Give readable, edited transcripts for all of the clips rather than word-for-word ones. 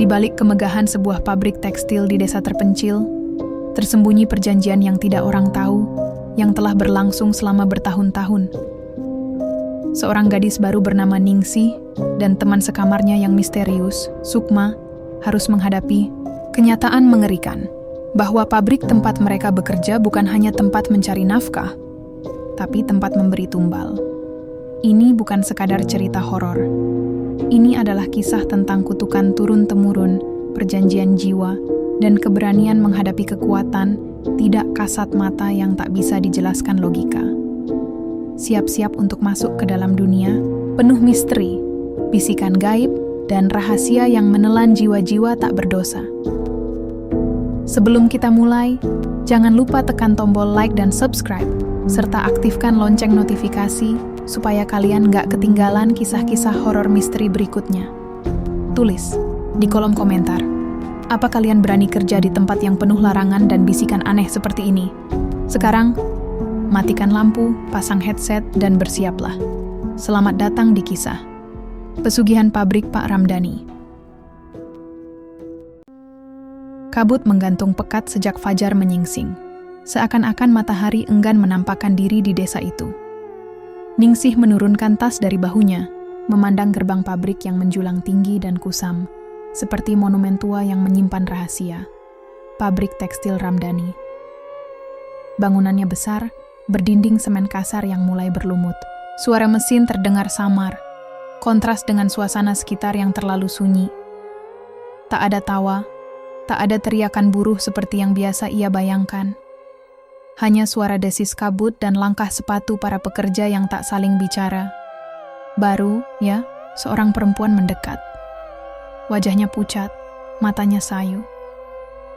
Di balik kemegahan sebuah pabrik tekstil di desa terpencil, tersembunyi perjanjian yang tidak orang tahu, yang telah berlangsung selama bertahun-tahun. Seorang gadis baru bernama Ningsih dan teman sekamarnya yang misterius, Sukma, harus menghadapi kenyataan mengerikan bahwa pabrik tempat mereka bekerja bukan hanya tempat mencari nafkah, tapi tempat memberi tumbal. Ini bukan sekadar cerita horor. Ini adalah kisah tentang kutukan turun-temurun, perjanjian jiwa, dan keberanian menghadapi kekuatan tidak kasat mata yang tak bisa dijelaskan logika. Siap-siap untuk masuk ke dalam dunia penuh misteri, bisikan gaib, dan rahasia yang menelan jiwa-jiwa tak berdosa. Sebelum kita mulai, jangan lupa tekan tombol like dan subscribe, serta aktifkan lonceng notifikasi supaya kalian gak ketinggalan kisah-kisah horor misteri berikutnya. Tulis di kolom komentar, apa kalian berani kerja di tempat yang penuh larangan dan bisikan aneh seperti ini? Sekarang, matikan lampu, pasang headset, dan bersiaplah. Selamat datang di kisah Pesugihan Pabrik Pak Ramdhani. Kabut menggantung pekat sejak fajar menyingsing. Seakan-akan matahari enggan menampakkan diri di desa itu. Ningsih menurunkan tas dari bahunya, memandang gerbang pabrik yang menjulang tinggi dan kusam, seperti monumen tua yang menyimpan rahasia. Pabrik tekstil Ramdhani. Bangunannya besar, berdinding semen kasar yang mulai berlumut. Suara mesin terdengar samar, kontras dengan suasana sekitar yang terlalu sunyi. Tak ada tawa, tak ada teriakan buruh seperti yang biasa ia bayangkan. Hanya suara desis kabut dan langkah sepatu para pekerja yang tak saling bicara. Baru, ya, seorang perempuan mendekat. Wajahnya pucat, matanya sayu.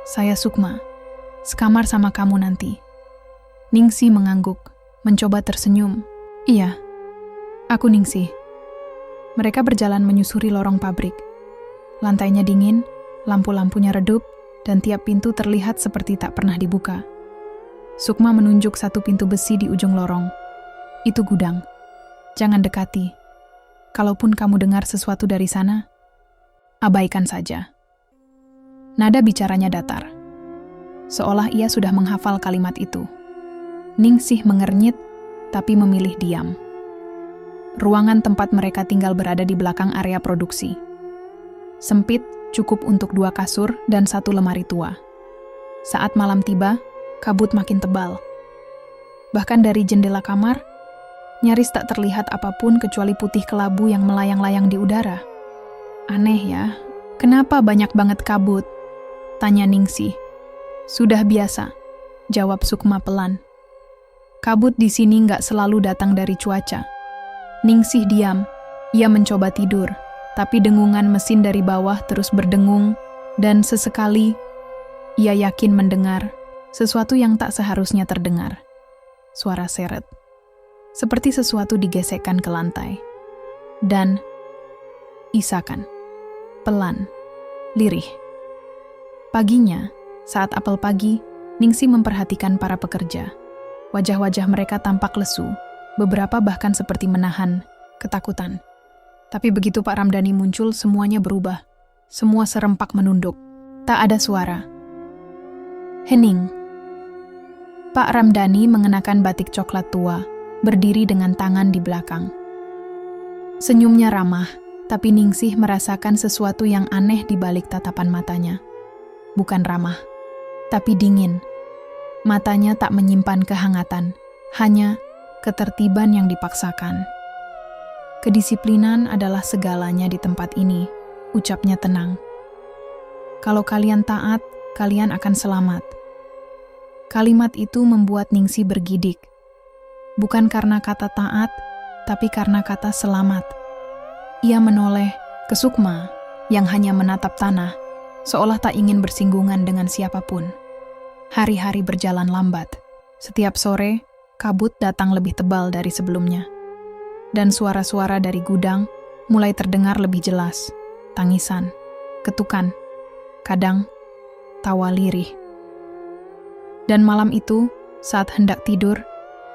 "Saya Sukma, sekamar sama kamu nanti." Ningsih mengangguk, mencoba tersenyum. "Iya, aku Ningsih." Mereka berjalan menyusuri lorong pabrik. Lantainya dingin, lampu-lampunya redup, dan tiap pintu terlihat seperti tak pernah dibuka. Sukma menunjuk satu pintu besi di ujung lorong. "Itu gudang. Jangan dekati. Kalaupun kamu dengar sesuatu dari sana, abaikan saja." Nada bicaranya datar, seolah ia sudah menghafal kalimat itu. Ningsih mengernyit, tapi memilih diam. Ruangan tempat mereka tinggal berada di belakang area produksi. Sempit, cukup untuk 2 kasur dan 1 lemari tua. Saat malam tiba, kabut makin tebal. Bahkan dari jendela kamar, nyaris tak terlihat apapun kecuali putih kelabu yang melayang-layang di udara. "Aneh ya, kenapa banyak banget kabut?" tanya Ningsih. "Sudah biasa," jawab Sukma pelan. "Kabut di sini nggak selalu datang dari cuaca." Ningsih diam. Ia mencoba tidur, tapi dengungan mesin dari bawah terus berdengung, dan sesekali ia yakin mendengar sesuatu yang tak seharusnya terdengar. Suara seret. Seperti sesuatu digesekkan ke lantai. Dan isakan. Pelan. Lirih. Paginya, saat apel pagi, Ningsih memperhatikan para pekerja. Wajah-wajah mereka tampak lesu, beberapa bahkan seperti menahan ketakutan. Tapi begitu Pak Ramdhani muncul, semuanya berubah. Semua serempak menunduk. Tak ada suara. Hening. Pak Ramdhani mengenakan batik coklat tua, berdiri dengan tangan di belakang. Senyumnya ramah, tapi Ningsih merasakan sesuatu yang aneh di balik tatapan matanya. Bukan ramah, tapi dingin. Matanya tak menyimpan kehangatan, hanya ketertiban yang dipaksakan. "Kedisiplinan adalah segalanya di tempat ini," ucapnya tenang. "Kalau kalian taat, kalian akan selamat." Kalimat itu membuat Ningsih bergidik. Bukan karena kata taat, tapi karena kata selamat. Ia menoleh ke Sukma yang hanya menatap tanah, seolah tak ingin bersinggungan dengan siapapun. Hari-hari berjalan lambat. Setiap sore, kabut datang lebih tebal dari sebelumnya. Dan suara-suara dari gudang mulai terdengar lebih jelas. Tangisan, ketukan, kadang tawa lirih. Dan malam itu, saat hendak tidur,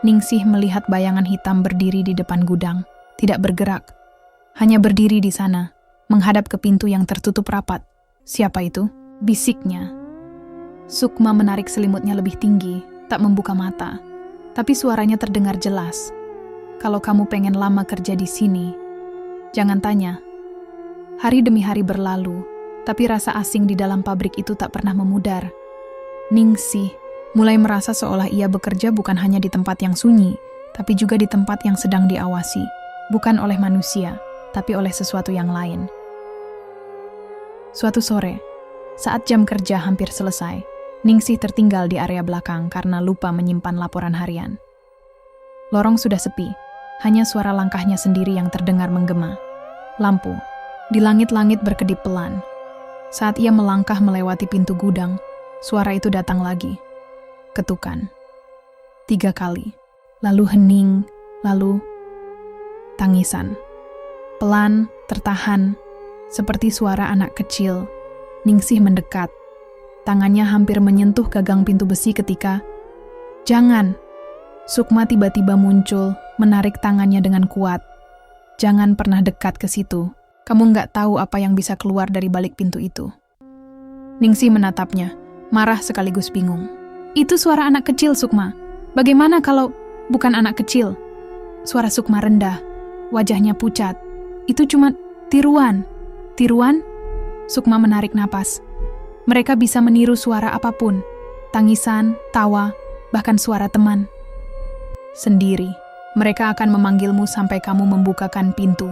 Ningsih melihat bayangan hitam berdiri di depan gudang, tidak bergerak. Hanya berdiri di sana, menghadap ke pintu yang tertutup rapat. Siapa itu? Bisiknya. Sukma menarik selimutnya lebih tinggi, tak membuka mata. Tapi suaranya terdengar jelas. Kalau kamu pengen lama kerja di sini, jangan tanya. Hari demi hari berlalu, tapi rasa asing di dalam pabrik itu tak pernah memudar. Ningsih mulai merasa seolah ia bekerja bukan hanya di tempat yang sunyi, tapi juga di tempat yang sedang diawasi, bukan oleh manusia, tapi oleh sesuatu yang lain. Suatu sore, saat jam kerja hampir selesai, Ningsih tertinggal di area belakang karena lupa menyimpan laporan harian. Lorong sudah sepi, hanya suara langkahnya sendiri yang terdengar menggema. Lampu di langit-langit berkedip pelan. Saat ia melangkah melewati pintu gudang, suara itu datang lagi. Ketukan. 3 kali. Lalu hening, lalu tangisan. Pelan, tertahan, seperti suara anak kecil. Ningsih mendekat. Tangannya hampir menyentuh gagang pintu besi ketika, "Jangan!" Sukma tiba-tiba muncul, menarik tangannya dengan kuat. "Jangan pernah dekat ke situ. Kamu nggak tahu apa yang bisa keluar dari balik pintu itu." Ningsih menatapnya, marah sekaligus bingung. "Itu suara anak kecil, Sukma. Bagaimana kalau..." "Bukan anak kecil." Suara Sukma rendah, wajahnya pucat. "Itu cuma tiruan." "Tiruan?" Sukma menarik napas. Mereka bisa meniru suara apapun, tangisan, tawa, bahkan suara teman. Sendiri, mereka akan memanggilmu sampai kamu membukakan pintu.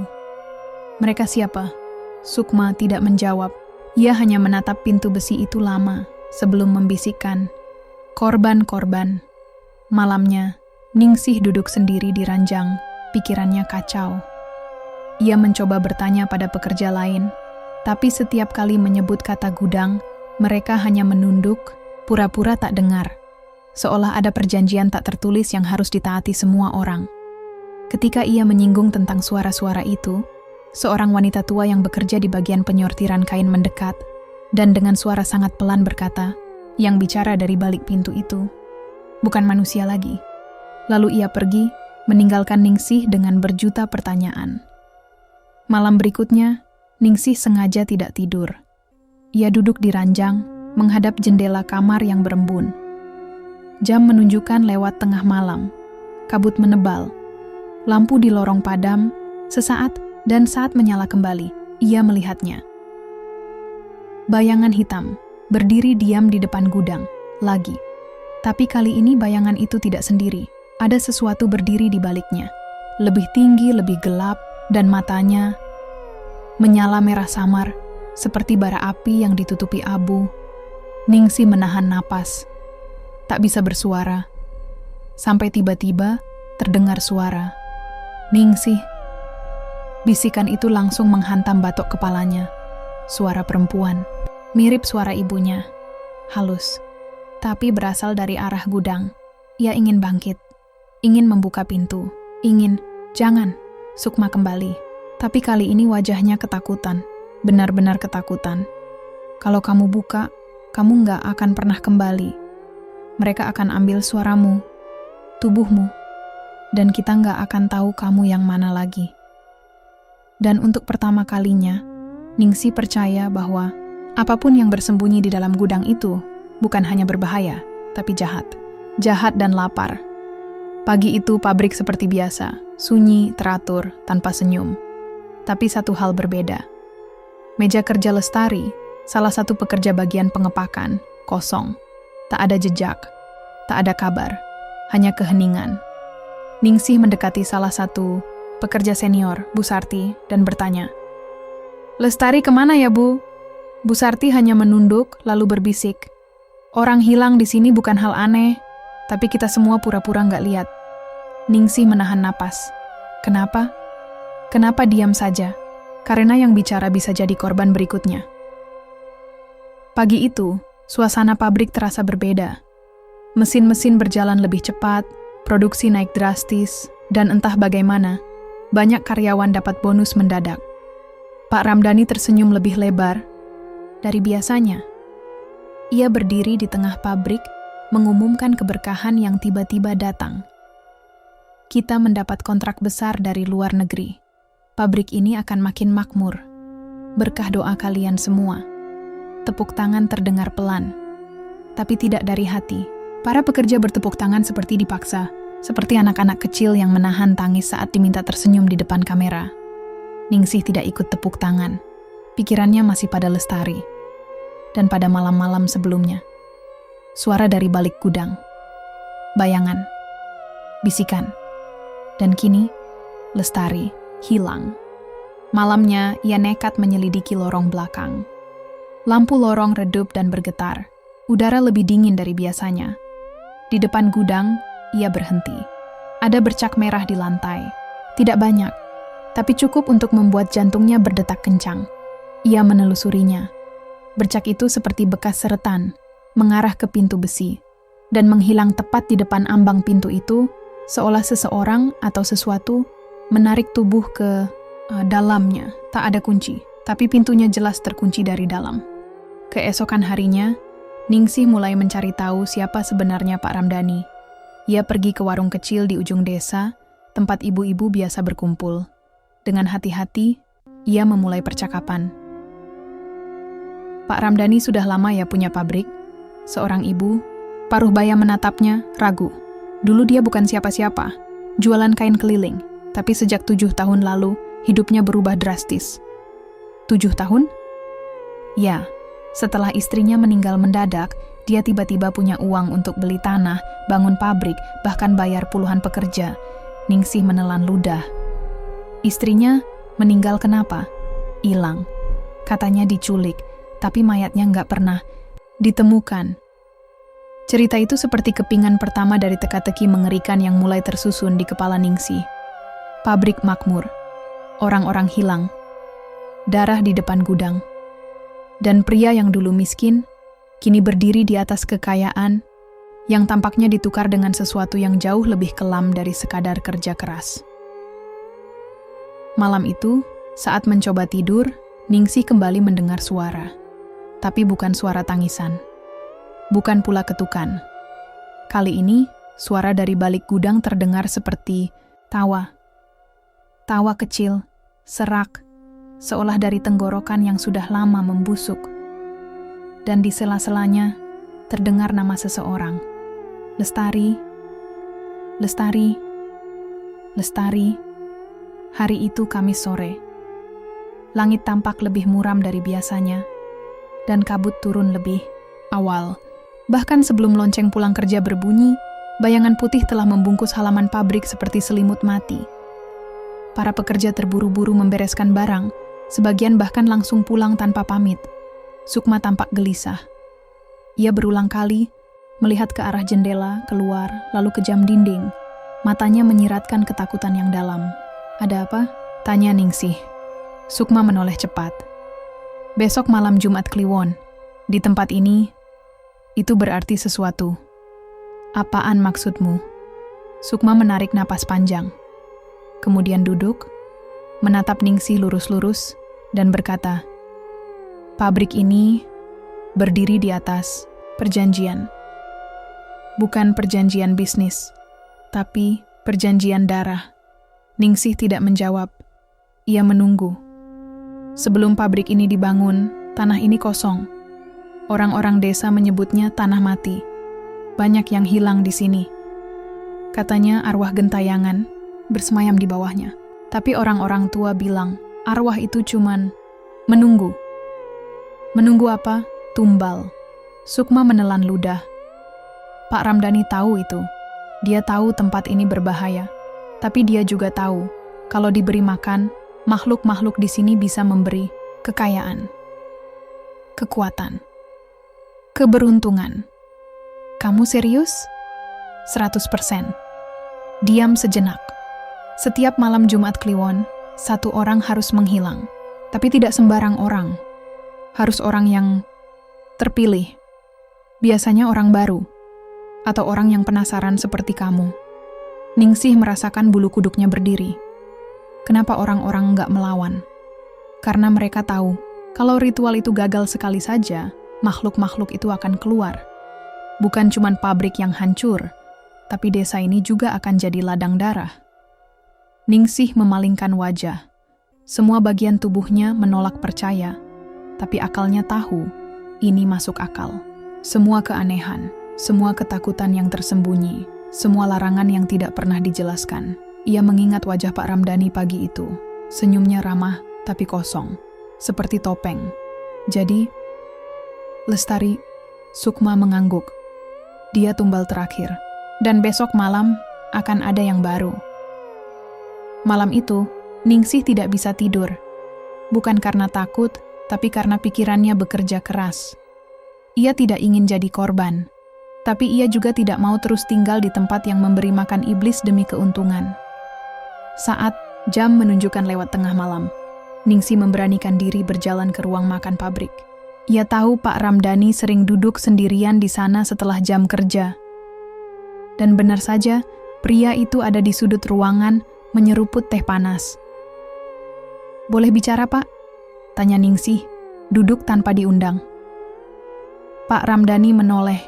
Mereka siapa? Sukma tidak menjawab. Ia hanya menatap pintu besi itu lama sebelum membisikkan, "Korban-korban." Malamnya, Ningsih duduk sendiri di ranjang, pikirannya kacau. Ia mencoba bertanya pada pekerja lain, tapi setiap kali menyebut kata gudang, mereka hanya menunduk, pura-pura tak dengar. Seolah ada perjanjian tak tertulis yang harus ditaati semua orang. Ketika ia menyinggung tentang suara-suara itu, seorang wanita tua yang bekerja di bagian penyortiran kain mendekat, dan dengan suara sangat pelan berkata, yang bicara dari balik pintu itu, bukan manusia lagi. Lalu ia pergi, meninggalkan Ningsih dengan berjuta pertanyaan. Malam berikutnya, Ningsih sengaja tidak tidur. Ia duduk di ranjang, menghadap jendela kamar yang berembun. Jam menunjukkan lewat tengah malam. Kabut menebal. Lampu di lorong padam, sesaat dan saat menyala kembali, ia melihatnya. Bayangan hitam, berdiri diam di depan gudang, lagi. Tapi kali ini bayangan itu tidak sendiri. Ada sesuatu berdiri di baliknya. Lebih tinggi, lebih gelap, dan matanya menyala merah samar, seperti bara api yang ditutupi abu. Ningsih menahan napas. Tak bisa bersuara. Sampai tiba-tiba terdengar suara. "Ningsih." Bisikan itu langsung menghantam batok kepalanya. Suara perempuan. Mirip suara ibunya. Halus. Tapi berasal dari arah gudang. Ia ingin bangkit. Ingin membuka pintu. Jangan. Sukma kembali. Tapi kali ini wajahnya ketakutan. Benar-benar ketakutan. Kalau kamu buka, kamu nggak akan pernah kembali. Mereka akan ambil suaramu, tubuhmu, dan kita nggak akan tahu kamu yang mana lagi. Dan untuk pertama kalinya, Ningsih percaya bahwa apapun yang bersembunyi di dalam gudang itu bukan hanya berbahaya, tapi jahat. Jahat dan lapar. Pagi itu pabrik seperti biasa, sunyi, teratur, tanpa senyum. Tapi satu hal berbeda. Meja kerja Lestari, salah satu pekerja bagian pengepakan, kosong. Tak ada jejak, tak ada kabar, hanya keheningan. Ningsih mendekati salah satu pekerja senior, Bu Sarti, dan bertanya, "Lestari kemana ya, Bu?" Bu Sarti hanya menunduk lalu berbisik, "Orang hilang di sini bukan hal aneh, tapi kita semua pura-pura nggak lihat." Ningsih menahan napas. Kenapa? Kenapa diam saja? Karena yang bicara bisa jadi korban berikutnya. Pagi itu, suasana pabrik terasa berbeda. Mesin-mesin berjalan lebih cepat, produksi naik drastis, dan entah bagaimana, banyak karyawan dapat bonus mendadak. Pak Ramdhani tersenyum lebih lebar dari biasanya. Ia berdiri di tengah pabrik, mengumumkan keberkahan yang tiba-tiba datang. "Kita mendapat kontrak besar dari luar negeri. Pabrik ini akan makin makmur. Berkah doa kalian semua." tepuk tangan terdengar pelan, tapi tidak dari hati. Para pekerja bertepuk tangan seperti dipaksa, seperti anak-anak kecil yang menahan tangis saat diminta tersenyum di depan kamera. Ningsih tidak ikut tepuk tangan. Pikirannya masih pada Lestari. Dan pada malam-malam sebelumnya. Suara dari balik gudang. Bayangan. Bisikan. Dan kini, Lestari hilang. Malamnya, ia nekat menyelidiki lorong belakang. Lampu lorong redup dan bergetar. Udara lebih dingin dari biasanya. Di depan gudang, ia berhenti. Ada bercak merah di lantai. Tidak banyak, tapi cukup untuk membuat jantungnya berdetak kencang. Ia menelusurinya. Bercak itu seperti bekas seretan, mengarah ke pintu besi, dan menghilang tepat di depan ambang pintu itu, seolah seseorang atau sesuatu menarik tubuh ke dalamnya. Tak ada kunci, tapi pintunya jelas terkunci dari dalam. Keesokan harinya, Ningsih mulai mencari tahu siapa sebenarnya Pak Ramdhani. Ia pergi ke warung kecil di ujung desa, tempat ibu-ibu biasa berkumpul. Dengan hati-hati, ia memulai percakapan. Pak Ramdhani sudah lama ya punya pabrik? Seorang ibu, Paruhbaya menatapnya, ragu. Dulu dia bukan siapa-siapa, jualan kain keliling. Tapi sejak 7 tahun lalu, hidupnya berubah drastis. 7 tahun? Ya, setelah istrinya meninggal mendadak, dia tiba-tiba punya uang untuk beli tanah, bangun pabrik, bahkan bayar puluhan pekerja. Ningsih menelan ludah. Istrinya meninggal kenapa? Hilang. Katanya diculik, tapi mayatnya nggak pernah ditemukan. Cerita itu seperti kepingan pertama dari teka-teki mengerikan yang mulai tersusun di kepala Ningsih. Pabrik makmur, orang-orang hilang, darah di depan gudang, dan pria yang dulu miskin, kini berdiri di atas kekayaan yang tampaknya ditukar dengan sesuatu yang jauh lebih kelam dari sekadar kerja keras. Malam itu, saat mencoba tidur, Ningsih kembali mendengar suara, tapi bukan suara tangisan, bukan pula ketukan. Kali ini, suara dari balik gudang terdengar seperti tawa. Tawa kecil, serak, seolah dari tenggorokan yang sudah lama membusuk. Dan di sela-selanya, terdengar nama seseorang. Lestari, Lestari, Lestari. Hari itu Kamis sore. Langit tampak lebih muram dari biasanya, dan kabut turun lebih awal. Bahkan sebelum lonceng pulang kerja berbunyi, bayangan putih telah membungkus halaman pabrik seperti selimut mati. Para pekerja terburu-buru membereskan barang, sebagian bahkan langsung pulang tanpa pamit. Sukma tampak gelisah. Ia berulang kali melihat ke arah jendela, keluar, lalu ke jam dinding. Matanya menyiratkan ketakutan yang dalam. Ada apa? Tanya Ningsih. Sukma menoleh cepat. Besok malam Jumat Kliwon. Di tempat ini, itu berarti sesuatu. Apaan maksudmu? Sukma menarik napas panjang. Kemudian duduk, menatap Ningsih lurus-lurus, dan berkata, pabrik ini berdiri di atas perjanjian. Bukan perjanjian bisnis, tapi perjanjian darah. Ningsih tidak menjawab. Ia menunggu. Sebelum pabrik ini dibangun, tanah ini kosong. Orang-orang desa menyebutnya tanah mati. Banyak yang hilang di sini. Katanya arwah gentayangan bersemayam di bawahnya. Tapi orang-orang tua bilang, arwah itu cuman menunggu. Menunggu apa? Tumbal. Sukma menelan ludah. Pak Ramdhani tahu itu. Dia tahu tempat ini berbahaya. Tapi dia juga tahu, kalau diberi makan, makhluk-makhluk di sini bisa memberi kekayaan, kekuatan, keberuntungan. Kamu serius? 100%. Diam sejenak. Setiap malam Jumat Kliwon, satu orang harus menghilang. Tapi tidak sembarang orang. Harus orang yang terpilih. Biasanya orang baru. Atau orang yang penasaran seperti kamu. Ningsih merasakan bulu kuduknya berdiri. Kenapa orang-orang nggak melawan? Karena mereka tahu, kalau ritual itu gagal sekali saja, makhluk-makhluk itu akan keluar. Bukan cuma pabrik yang hancur, tapi desa ini juga akan jadi ladang darah. Ningsih memalingkan wajah. Semua bagian tubuhnya menolak percaya, tapi akalnya tahu ini masuk akal. Semua keanehan, semua ketakutan yang tersembunyi, semua larangan yang tidak pernah dijelaskan. Ia mengingat wajah Pak Ramdhani pagi itu. Senyumnya ramah tapi kosong, seperti topeng. Jadi, Lestari, Sukma mengangguk. Dia tumbal terakhir. Dan besok malam akan ada yang baru. Malam itu, Ningsih tidak bisa tidur. Bukan karena takut, tapi karena pikirannya bekerja keras. Ia tidak ingin jadi korban, tapi ia juga tidak mau terus tinggal di tempat yang memberi makan iblis demi keuntungan. Saat jam menunjukkan lewat tengah malam, Ningsih memberanikan diri berjalan ke ruang makan pabrik. Ia tahu Pak Ramdhani sering duduk sendirian di sana setelah jam kerja. Dan benar saja, pria itu ada di sudut ruangan menyeruput teh panas. "Boleh bicara, Pak?" tanya Ningsih, duduk tanpa diundang. Pak Ramdhani menoleh.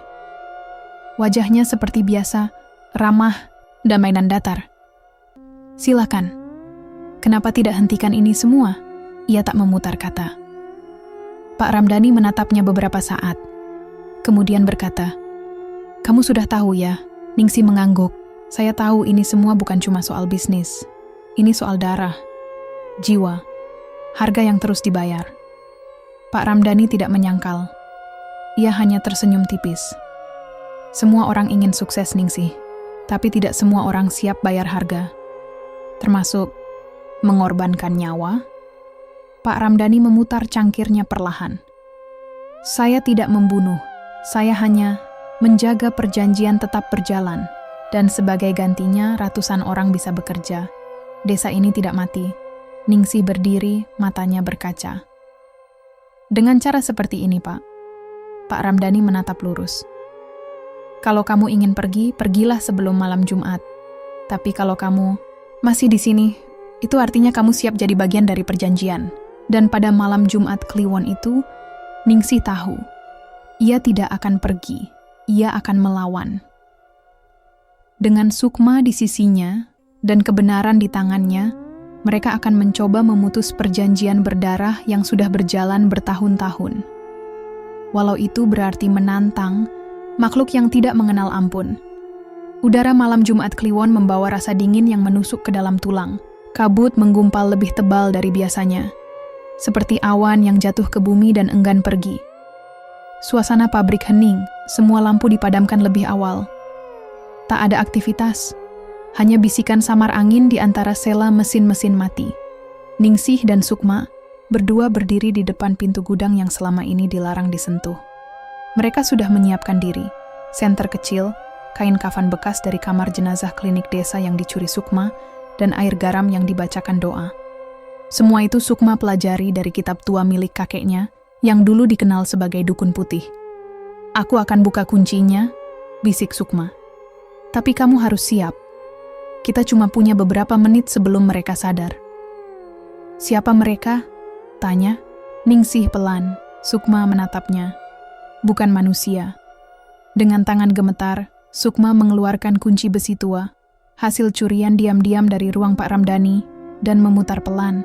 Wajahnya seperti biasa, ramah dan mainan datar. "Silakan. Kenapa tidak hentikan ini semua?" Ia tak memutar kata. Pak Ramdhani menatapnya beberapa saat, kemudian berkata, "Kamu sudah tahu ya?" Ningsih mengangguk. "Saya tahu ini semua bukan cuma soal bisnis. Ini soal darah, jiwa, harga yang terus dibayar." Pak Ramdhani tidak menyangkal. Ia hanya tersenyum tipis. Semua orang ingin sukses, Ningsih, tapi tidak semua orang siap bayar harga. Termasuk mengorbankan nyawa. Pak Ramdhani memutar cangkirnya perlahan. "Saya tidak membunuh, saya hanya menjaga perjanjian tetap berjalan, dan sebagai gantinya ratusan orang bisa bekerja. Desa ini tidak mati." Ningsih berdiri, matanya berkaca. "Dengan cara seperti ini, Pak." Pak Ramdhani menatap lurus. "Kalau kamu ingin pergi, pergilah sebelum malam Jumat. Tapi kalau kamu masih di sini, itu artinya kamu siap jadi bagian dari perjanjian." Dan pada malam Jumat Kliwon itu, Ningsih tahu, ia tidak akan pergi. Ia akan melawan. Dengan Sukma di sisinya dan kebenaran di tangannya, mereka akan mencoba memutus perjanjian berdarah yang sudah berjalan bertahun-tahun. Walau itu berarti menantang makhluk yang tidak mengenal ampun. Udara malam Jumat Kliwon membawa rasa dingin yang menusuk ke dalam tulang. Kabut menggumpal lebih tebal dari biasanya, seperti awan yang jatuh ke bumi dan enggan pergi. Suasana pabrik hening, semua lampu dipadamkan lebih awal. Tak ada aktivitas, hanya bisikan samar angin di antara sela mesin-mesin mati. Ningsih dan Sukma berdua berdiri di depan pintu gudang yang selama ini dilarang disentuh. Mereka sudah menyiapkan diri, senter kecil, kain kafan bekas dari kamar jenazah klinik desa yang dicuri Sukma, dan air garam yang dibacakan doa. Semua itu Sukma pelajari dari kitab tua milik kakeknya, yang dulu dikenal sebagai dukun putih. "Aku akan buka kuncinya," bisik Sukma. "Tapi kamu harus siap. Kita cuma punya beberapa menit sebelum mereka sadar." "Siapa mereka?" tanya. Ningsih pelan. Sukma menatapnya. "Bukan manusia." Dengan tangan gemetar, Sukma mengeluarkan kunci besi tua, hasil curian diam-diam dari ruang Pak Ramdhani, dan memutar pelan.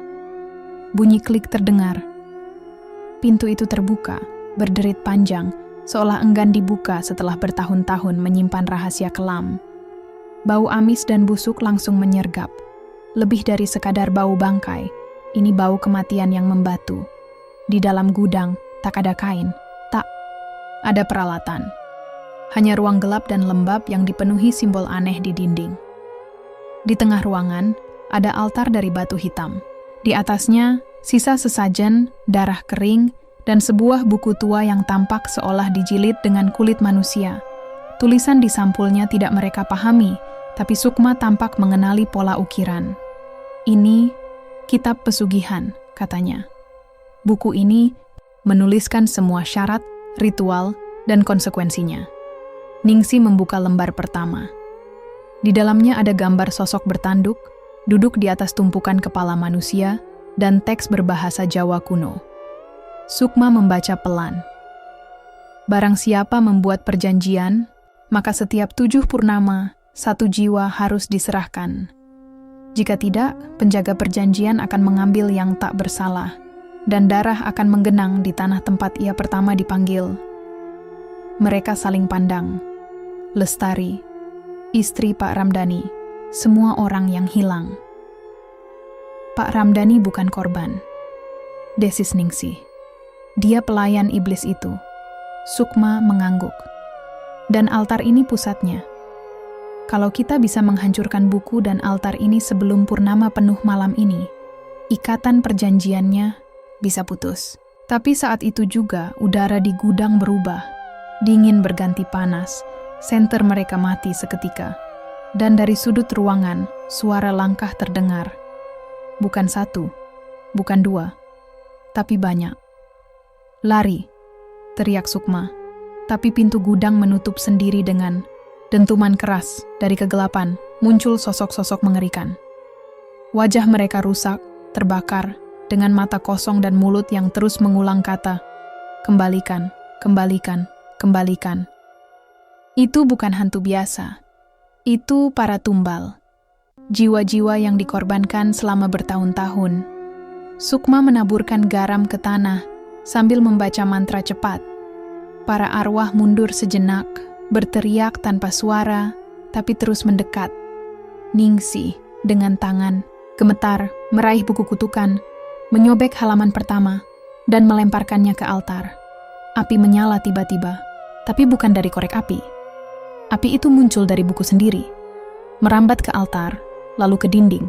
Bunyi klik terdengar. Pintu itu terbuka, berderit panjang, seolah enggan dibuka setelah bertahun-tahun menyimpan rahasia kelam. Bau amis dan busuk langsung menyergap. Lebih dari sekadar bau bangkai, ini bau kematian yang membatu. Di dalam gudang, tak ada kain, tak ada peralatan. Hanya ruang gelap dan lembab yang dipenuhi simbol aneh di dinding. Di tengah ruangan, ada altar dari batu hitam. Di atasnya, sisa sesajen, darah kering, dan sebuah buku tua yang tampak seolah dijilid dengan kulit manusia. Tulisan di sampulnya tidak mereka pahami, tapi Sukma tampak mengenali pola ukiran. "Ini kitab pesugihan," katanya. Buku ini menuliskan semua syarat, ritual, dan konsekuensinya. Ningsih membuka lembar pertama. Di dalamnya ada gambar sosok bertanduk, duduk di atas tumpukan kepala manusia, dan teks berbahasa Jawa kuno. Sukma membaca pelan. "Barang siapa membuat perjanjian, maka setiap 7 purnama, 1 jiwa harus diserahkan. Jika tidak, penjaga perjanjian akan mengambil yang tak bersalah. dan darah akan menggenang di tanah tempat ia pertama dipanggil. Mereka saling pandang. Lestari, istri Pak Ramdhani, semua orang yang hilang. Pak Ramdhani bukan korban, desis Ningsih. Dia pelayan iblis itu. Sukma mengangguk. Dan altar ini pusatnya. Kalau kita bisa menghancurkan buku dan altar ini sebelum purnama penuh malam ini, ikatan perjanjiannya bisa putus. Tapi saat itu juga udara di gudang berubah. Dingin berganti panas. Senter mereka mati seketika. Dan dari sudut ruangan, suara langkah terdengar. Bukan satu, bukan dua, tapi banyak. Lari, teriak Sukma. Tapi pintu gudang menutup sendiri dengan dentuman keras. Dari kegelapan, muncul sosok-sosok mengerikan. Wajah mereka rusak, terbakar, dengan mata kosong dan mulut yang terus mengulang kata, "Kembalikan, kembalikan, kembalikan." Itu bukan hantu biasa. Itu para tumbal. Jiwa-jiwa yang dikorbankan selama bertahun-tahun. Sukma menaburkan garam ke tanah sambil membaca mantra cepat. Para arwah mundur sejenak, berteriak tanpa suara, tapi terus mendekat. Ningsih dengan tangan gemetar meraih buku kutukan, menyobek halaman pertama, dan melemparkannya ke altar. Api menyala tiba-tiba, tapi bukan dari korek api. Api itu muncul dari buku sendiri, merambat ke altar, lalu ke dinding.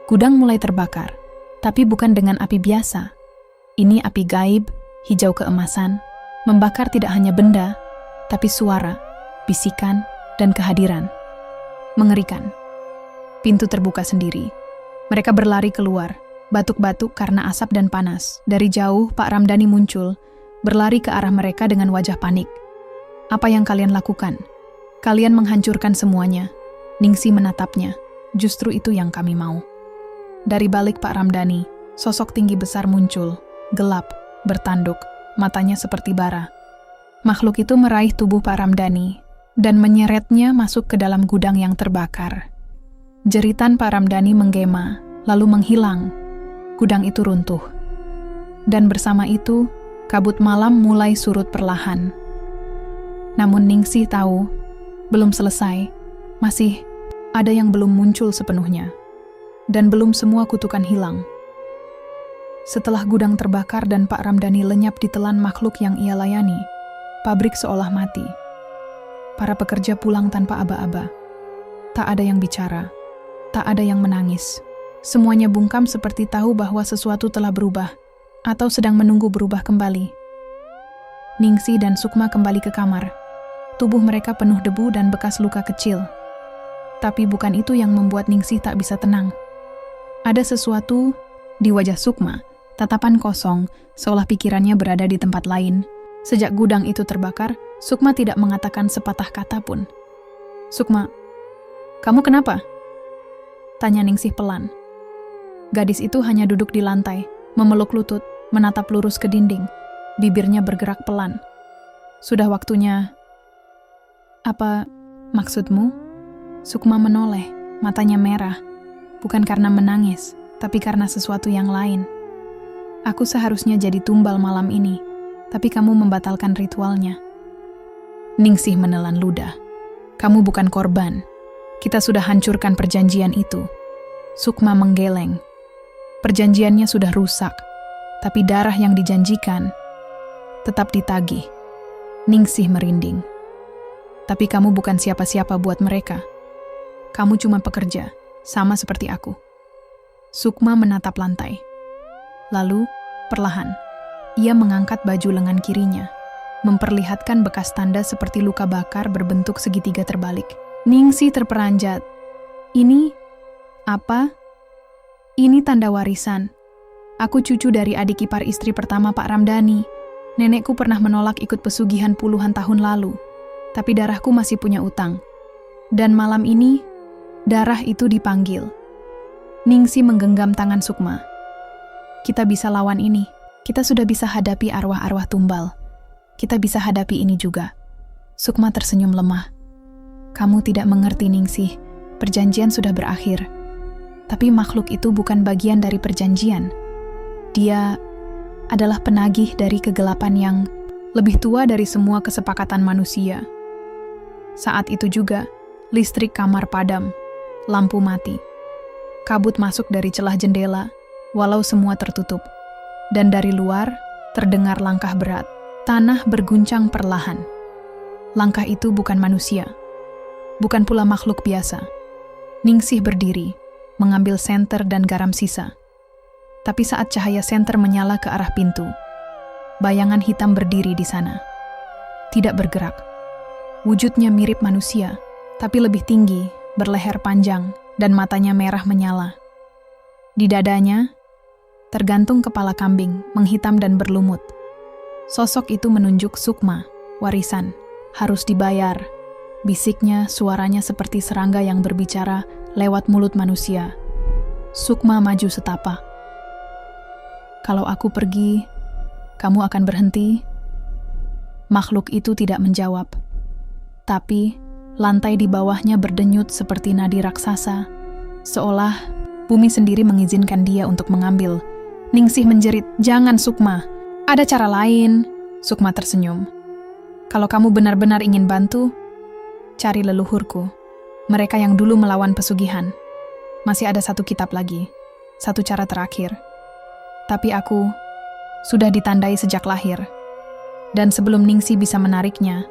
Gudang mulai terbakar, tapi bukan dengan api biasa. Ini api gaib, hijau keemasan, membakar tidak hanya benda, tapi suara, bisikan, dan kehadiran. Mengerikan. Pintu terbuka sendiri. Mereka berlari keluar, batuk-batuk karena asap dan panas. Dari jauh, Pak Ramdhani muncul, berlari ke arah mereka dengan wajah panik. "Apa yang kalian lakukan? Kalian menghancurkan semuanya." Ningsih menatapnya. "Justru itu yang kami mau." Dari balik Pak Ramdhani, sosok tinggi besar muncul, gelap, bertanduk, matanya seperti bara. Makhluk itu meraih tubuh Pak Ramdhani dan menyeretnya masuk ke dalam gudang yang terbakar. Jeritan Pak Ramdhani menggema, lalu menghilang. Gudang itu runtuh. Dan bersama itu, kabut malam mulai surut perlahan. Namun Ningsih tahu, belum selesai, masih ada yang belum muncul sepenuhnya. Dan belum semua kutukan hilang. Setelah gudang terbakar dan Pak Ramdhani lenyap ditelan makhluk yang ia layani, pabrik seolah mati. Para pekerja pulang tanpa aba-aba. Tak ada yang bicara, tak ada yang menangis. Semuanya bungkam seperti tahu bahwa sesuatu telah berubah, atau sedang menunggu berubah kembali. Ningsih dan Sukma kembali ke kamar. Tubuh mereka penuh debu dan bekas luka kecil. Tapi bukan itu yang membuat Ningsih tak bisa tenang. Ada sesuatu di wajah Sukma, tatapan kosong, seolah pikirannya berada di tempat lain. Sejak gudang itu terbakar, Sukma tidak mengatakan sepatah kata pun. "Sukma, kamu kenapa?" tanya Ningsih pelan. Gadis itu hanya duduk di lantai, memeluk lutut, menatap lurus ke dinding. Bibirnya bergerak pelan. "Sudah waktunya." "Apa maksudmu?" Sukma menoleh, matanya merah. Bukan karena menangis, tapi karena sesuatu yang lain. "Aku seharusnya jadi tumbal malam ini, tapi kamu membatalkan ritualnya." Ningsih menelan ludah. "Kamu bukan korban. Kita sudah hancurkan perjanjian itu." Sukma menggeleng. Perjanjiannya sudah rusak, tapi darah yang dijanjikan tetap ditagih. Ningsih merinding. "Tapi kamu bukan siapa-siapa buat mereka. Kamu cuma pekerja, sama seperti aku." Sukma menatap lantai. Lalu, perlahan, ia mengangkat baju lengan kirinya, memperlihatkan bekas tanda seperti luka bakar berbentuk segitiga terbalik. Ningsih terperanjat. "Ini apa?" "Ini tanda warisan. Aku cucu dari adik ipar istri pertama Pak Ramdhani. Nenekku pernah menolak ikut pesugihan puluhan tahun lalu, tapi darahku masih punya utang. Dan malam ini, darah itu dipanggil." Ningsih menggenggam tangan Sukma. "Kita bisa lawan ini. Kita sudah bisa hadapi arwah-arwah tumbal. Kita bisa hadapi ini juga." Sukma tersenyum lemah. "Kamu tidak mengerti, Ningsih. Perjanjian sudah berakhir. Tapi makhluk itu bukan bagian dari perjanjian. Dia adalah penagih dari kegelapan yang lebih tua dari semua kesepakatan manusia. Saat itu juga, listrik kamar padam, lampu mati. Kabut masuk dari celah jendela, walau semua tertutup. Dan dari luar, terdengar langkah berat. Tanah berguncang perlahan. Langkah itu bukan manusia, bukan pula makhluk biasa. Ningsih berdiri, mengambil senter dan garam sisa. Tapi saat cahaya senter menyala ke arah pintu, bayangan hitam berdiri di sana. Tidak bergerak. Wujudnya mirip manusia, tapi lebih tinggi, berleher panjang, dan matanya merah menyala. Di dadanya, tergantung kepala kambing, menghitam dan berlumut. Sosok itu menunjuk Sukma, warisan, harus dibayar. Bisiknya, suaranya seperti serangga yang berbicara lewat mulut manusia. Sukma maju setapak. Kalau aku pergi, kamu akan berhenti? Makhluk itu tidak menjawab. Tapi, lantai di bawahnya berdenyut seperti nadi raksasa, seolah bumi sendiri mengizinkan dia untuk mengambil. Ningsih menjerit, "Jangan, Sukma. Ada cara lain." Sukma tersenyum. "Kalau kamu benar-benar ingin bantu, cari leluhurku. Mereka yang dulu melawan pesugihan. Masih ada satu kitab lagi. Satu cara terakhir. Tapi aku sudah ditandai sejak lahir." Dan sebelum Ningsih bisa menariknya,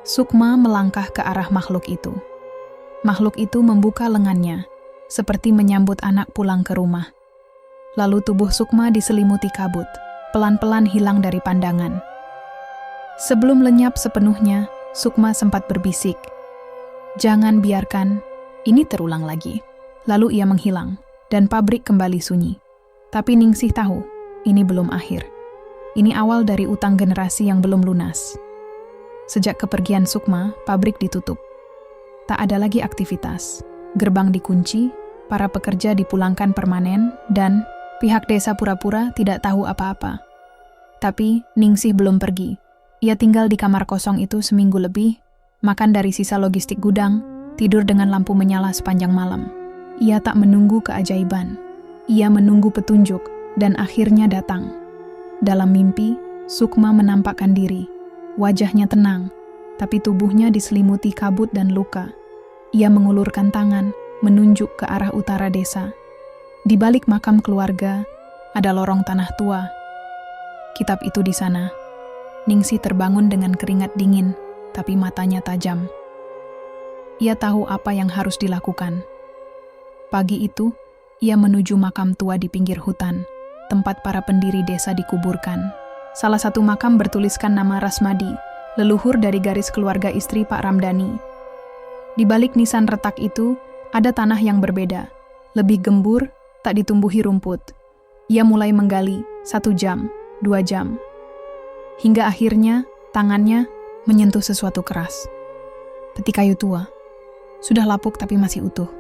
Sukma melangkah ke arah makhluk itu. Makhluk itu membuka lengannya, seperti menyambut anak pulang ke rumah. Lalu tubuh Sukma diselimuti kabut, pelan-pelan hilang dari pandangan. Sebelum lenyap sepenuhnya, Sukma sempat berbisik, "Jangan biarkan ini terulang lagi." Lalu ia menghilang, dan pabrik kembali sunyi. Tapi Ningsih tahu, ini belum akhir. Ini awal dari utang generasi yang belum lunas. Sejak kepergian Sukma, pabrik ditutup. Tak ada lagi aktivitas. Gerbang dikunci, para pekerja dipulangkan permanen, dan pihak desa pura-pura tidak tahu apa-apa. Tapi Ningsih belum pergi. Ia tinggal di kamar kosong itu seminggu lebih, makan dari sisa logistik gudang, tidur dengan lampu menyala sepanjang malam. Ia tak menunggu keajaiban. Ia menunggu petunjuk, dan akhirnya datang. Dalam mimpi, Sukma menampakkan diri. Wajahnya tenang, tapi tubuhnya diselimuti kabut dan luka. Ia mengulurkan tangan, menunjuk ke arah utara desa. Di balik makam keluarga, ada lorong tanah tua. Kitab itu di sana. Ningsih terbangun dengan keringat dingin, tapi matanya tajam. Ia tahu apa yang harus dilakukan. Pagi itu, ia menuju makam tua di pinggir hutan, tempat para pendiri desa dikuburkan. Salah satu makam bertuliskan nama Rasmadi, leluhur dari garis keluarga istri Pak Ramdhani. Di balik nisan retak itu, ada tanah yang berbeda, lebih gembur, tak ditumbuhi rumput. Ia mulai menggali 1 jam, 2 jam. Hingga akhirnya, tangannya menyentuh sesuatu keras. Peti kayu tua. Sudah lapuk tapi masih utuh.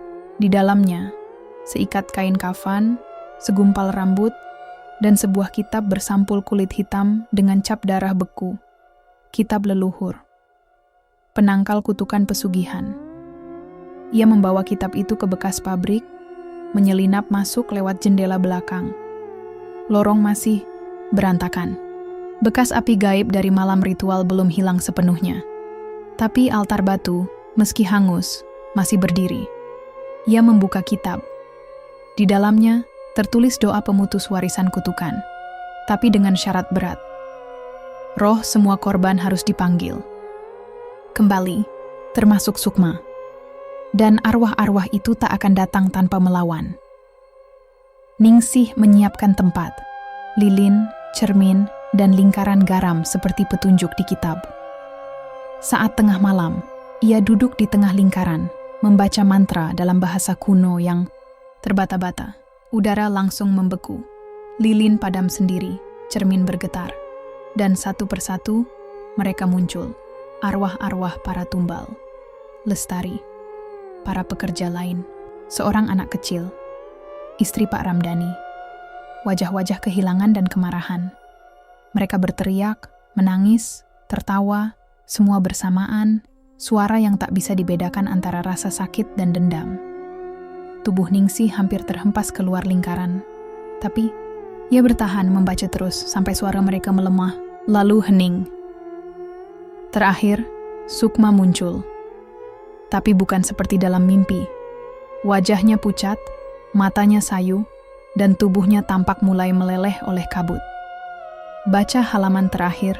Di dalamnya, seikat kain kafan, segumpal rambut, dan sebuah kitab bersampul kulit hitam dengan cap darah beku. Kitab leluhur. Penangkal kutukan pesugihan. Ia membawa kitab itu ke bekas pabrik, menyelinap masuk lewat jendela belakang. Lorong masih berantakan. Bekas api gaib dari malam ritual belum hilang sepenuhnya. Tapi altar batu, meski hangus, masih berdiri. Ia membuka kitab. Di dalamnya, tertulis doa pemutus warisan kutukan, tapi dengan syarat berat. Roh semua korban harus dipanggil. Kembali, termasuk Sukma. Dan arwah-arwah itu tak akan datang tanpa melawan. Ningsih menyiapkan tempat, lilin, cermin, dan lingkaran garam seperti petunjuk di kitab. Saat tengah malam, ia duduk di tengah lingkaran, membaca mantra dalam bahasa kuno yang terbata-bata. Udara langsung membeku, lilin padam sendiri, cermin bergetar, dan satu persatu mereka muncul, arwah-arwah para tumbal, Lestari, para pekerja lain, seorang anak kecil, istri Pak Ramdhani, wajah-wajah kehilangan dan kemarahan. Mereka berteriak, menangis, tertawa, semua bersamaan, suara yang tak bisa dibedakan antara rasa sakit dan dendam. Tubuh Ningsih hampir terhempas keluar lingkaran, tapi Ia bertahan membaca terus sampai suara mereka melemah, lalu hening. Terakhir, Sukma muncul. Tapi bukan seperti dalam mimpi. Wajahnya pucat, matanya sayu, dan tubuhnya tampak mulai meleleh oleh kabut. Baca halaman terakhir.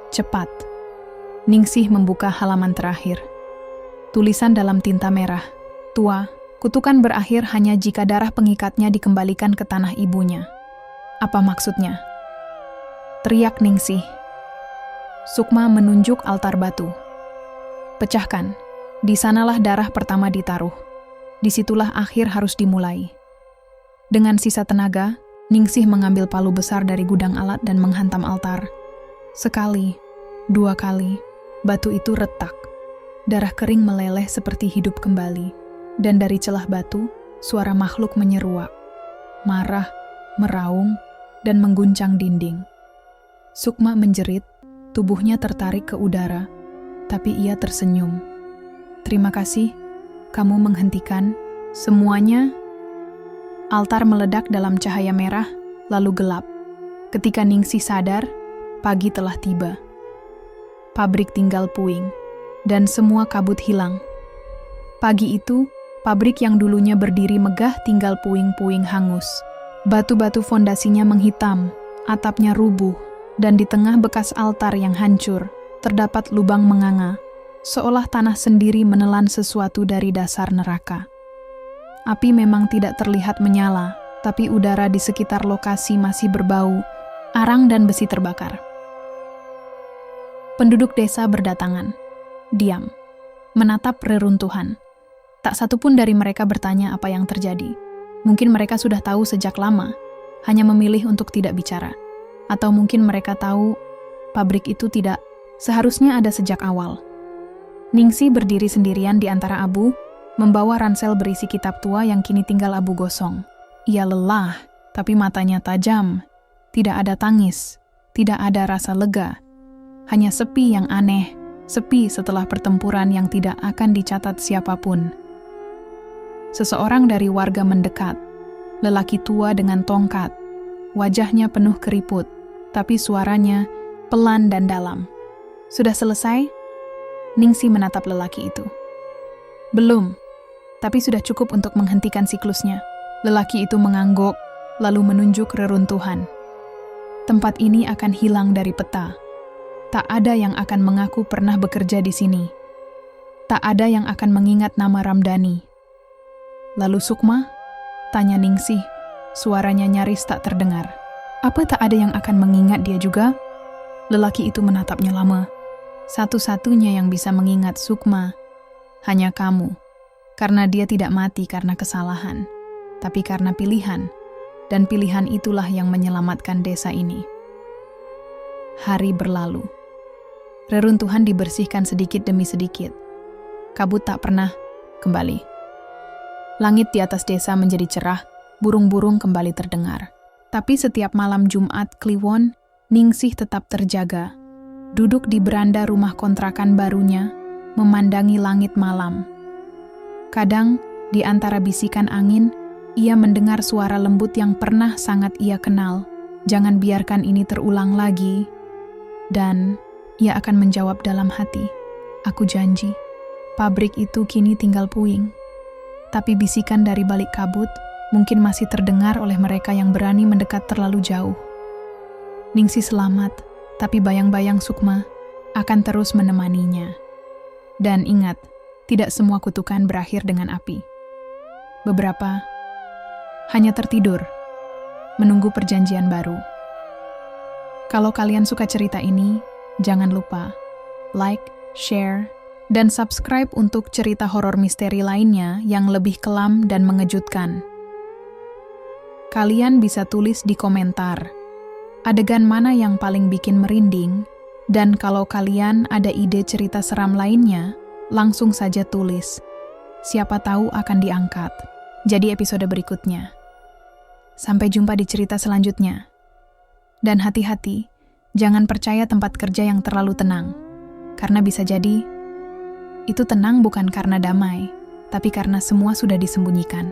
Cepat. Ningsih membuka halaman terakhir. Tulisan dalam tinta merah. Tua, kutukan berakhir hanya jika darah pengikatnya dikembalikan ke tanah ibunya. Apa maksudnya? Teriak Ningsih. Sukma menunjuk altar batu. Pecahkan. Di sanalah darah pertama ditaruh. Disitulah akhir harus dimulai. Dengan sisa tenaga, Ningsih mengambil palu besar dari gudang alat dan menghantam altar. Sekali, 2 kali, batu itu retak. Darah kering meleleh seperti hidup kembali. Dan dari celah batu, suara makhluk menyeruak. Marah, meraung, dan mengguncang dinding. Sukma menjerit, tubuhnya tertarik ke udara, tapi ia tersenyum. Terima kasih, kamu menghentikan semuanya. Altar meledak dalam cahaya merah, lalu gelap. Ketika Ningsih sadar, pagi telah tiba. Pabrik tinggal puing, dan semua kabut hilang. Pagi itu, pabrik yang dulunya berdiri megah tinggal puing-puing hangus. Batu-batu fondasinya menghitam, atapnya rubuh, dan di tengah bekas altar yang hancur, terdapat lubang menganga, seolah tanah sendiri menelan sesuatu dari dasar neraka. Api memang tidak terlihat menyala, tapi udara di sekitar lokasi masih berbau, arang dan besi terbakar. Penduduk desa berdatangan, diam, menatap reruntuhan. Tak satu pun dari mereka bertanya apa yang terjadi. Mungkin mereka sudah tahu sejak lama, hanya memilih untuk tidak bicara. Atau mungkin mereka tahu pabrik itu tidak seharusnya ada sejak awal. Ningsih berdiri sendirian di antara abu, membawa ransel berisi kitab tua yang kini tinggal abu gosong. Ia lelah, tapi matanya tajam. Tidak ada tangis, tidak ada rasa lega. Hanya sepi yang aneh, sepi setelah pertempuran yang tidak akan dicatat siapapun. Seseorang dari warga mendekat, lelaki tua dengan tongkat. Wajahnya penuh keriput, tapi suaranya pelan dan dalam. Sudah selesai? Ningsih menatap lelaki itu. Belum, tapi sudah cukup untuk menghentikan siklusnya. Lelaki itu mengangguk, lalu menunjuk reruntuhan. Tempat ini akan hilang dari peta. Tak ada yang akan mengaku pernah bekerja di sini. Tak ada yang akan mengingat nama Ramdhani. Lalu Sukma? Tanya Ningsih, suaranya nyaris tak terdengar. Apa tak ada yang akan mengingat dia juga? Lelaki itu menatapnya lama. Satu-satunya yang bisa mengingat Sukma, hanya kamu. Karena dia tidak mati karena kesalahan, tapi karena pilihan. Dan pilihan itulah yang menyelamatkan desa ini. Hari berlalu. Reruntuhan dibersihkan sedikit demi sedikit. Kabut tak pernah kembali. Langit di atas desa menjadi cerah, burung-burung kembali terdengar. Tapi setiap malam Jumat Kliwon, Ningsih tetap terjaga. Duduk di beranda rumah kontrakan barunya, memandangi langit malam. Kadang, di antara bisikan angin, ia mendengar suara lembut yang pernah sangat ia kenal. Jangan biarkan ini terulang lagi. Dan ia akan menjawab dalam hati, aku janji, pabrik itu kini tinggal puing. Tapi bisikan dari balik kabut mungkin masih terdengar oleh mereka yang berani mendekat terlalu jauh. Ningsih selamat, tapi bayang-bayang Sukma akan terus menemaninya. Dan ingat, tidak semua kutukan berakhir dengan api. Beberapa hanya tertidur, menunggu perjanjian baru. Kalau kalian suka cerita ini, jangan lupa like, share, dan subscribe untuk cerita horor misteri lainnya yang lebih kelam dan mengejutkan. Kalian bisa tulis di komentar adegan mana yang paling bikin merinding, dan kalau kalian ada ide cerita seram lainnya, langsung saja tulis. Siapa tahu akan diangkat jadi episode berikutnya. Sampai jumpa di cerita selanjutnya. Dan hati-hati, jangan percaya tempat kerja yang terlalu tenang, karena bisa jadi itu tenang bukan karena damai, tapi karena semua sudah disembunyikan.